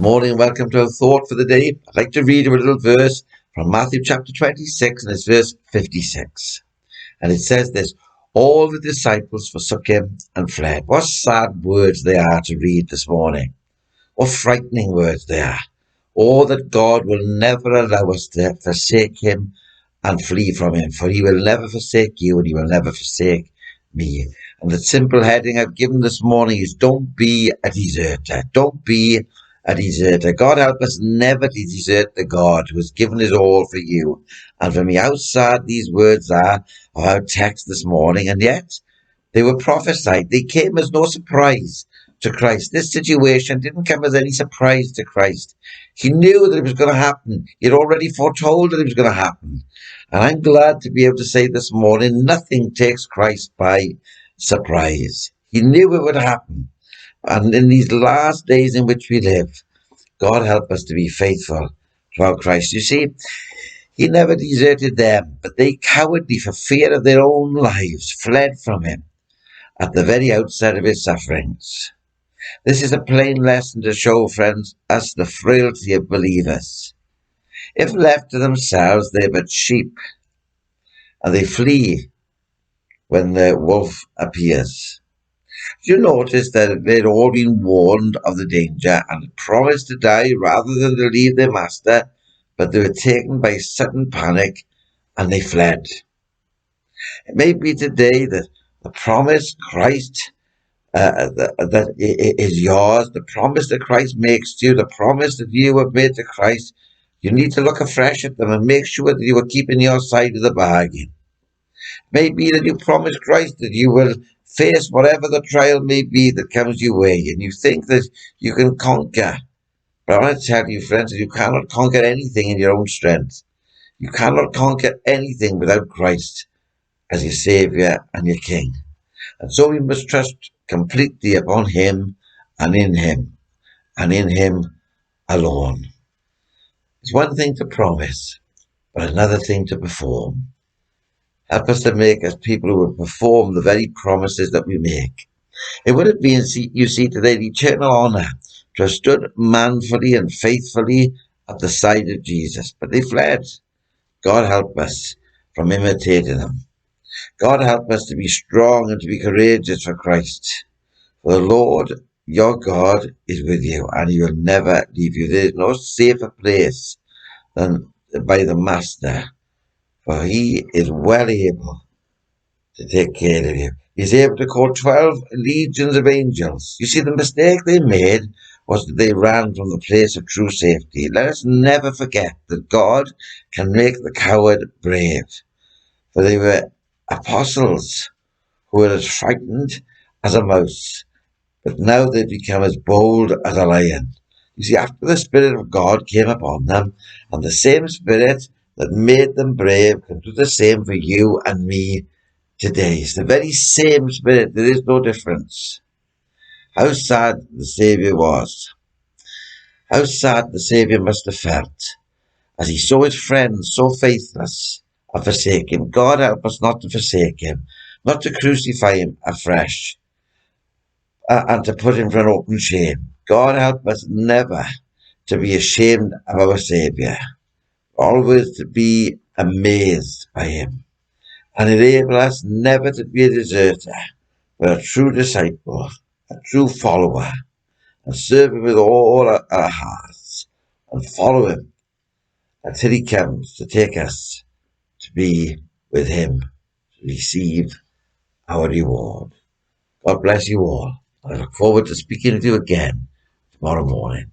Morning, welcome to our thought for the day. I'd like to read a little verse from Matthew chapter 26, and it's verse 56. And it says this: all the disciples forsook him and fled. What sad words they are to read this morning. What frightening words they are. Oh, that God will never allow us to forsake him and flee from him, for he will never forsake you and he will never forsake me. And the simple heading I've given this morning is: don't be a deserter. Don't be a deserter. God help us never to desert the God who has given his all for you and for me. How sad these words are of our text this morning, and yet they were prophesied. They came as no surprise to Christ. This situation didn't come as any surprise to Christ. He knew that it was going to happen. He had already foretold that it was going to happen. And I'm glad to be able to say this morning, nothing takes Christ by surprise. He knew it would happen. And in these last days in which we live, God help us to be faithful to our Christ. You see, he never deserted them, but they cowardly, for fear of their own lives, fled from him at the very outset of his sufferings. This is a plain lesson to show, friends, us the frailty of believers. If left to themselves, they're but sheep, and they flee when the wolf appears. You notice that they'd all been warned of the danger and promised to die rather than to leave their master, but they were taken by sudden panic and they fled. It may be today that the promise Christ that is yours, the promise that Christ makes to you, the promise that you have made to Christ, you need to look afresh at them and make sure that you are keeping your side of the bargain. Maybe that you promise Christ that you will face whatever the trial may be that comes your way, and you think that you can conquer. But I want to tell you, friends, that you cannot conquer anything in your own strength. You cannot conquer anything without Christ as your Saviour and your King. And so we must trust completely upon him and in him alone. It's one thing to promise, but another thing to perform. Help us to make us people who will perform the very promises that we make. It would have been, you see, today the eternal honour to have stood manfully and faithfully at the side of Jesus, but they fled. God help us from imitating them. God help us to be strong and to be courageous for Christ. For the Lord your God is with you, and he will never leave you. There is no safer place than by the Master, for he is well able to take care of you. He's able to call 12 legions of angels. You see, the mistake they made was that they ran from the place of true safety. Let us never forget that God can make the coward brave. For they were apostles who were as frightened as a mouse, but now they've become as bold as a lion. You see, after the Spirit of God came upon them, and the same Spirit that made them brave can do the same for you and me today. It's the very same Spirit. There is no difference. How sad the Saviour was. How sad the Saviour must have felt as he saw his friends so faithless and forsake him. God help us not to forsake him, not to crucify him afresh, and to put him for an open shame. God help us never to be ashamed of our Saviour, always to be amazed by him, and enable us never to be a deserter, but a true disciple, a true follower, and serve him with all our hearts, and follow him until he comes to take us to be with him, to receive our reward. God bless you all. I look forward to speaking with you again tomorrow morning.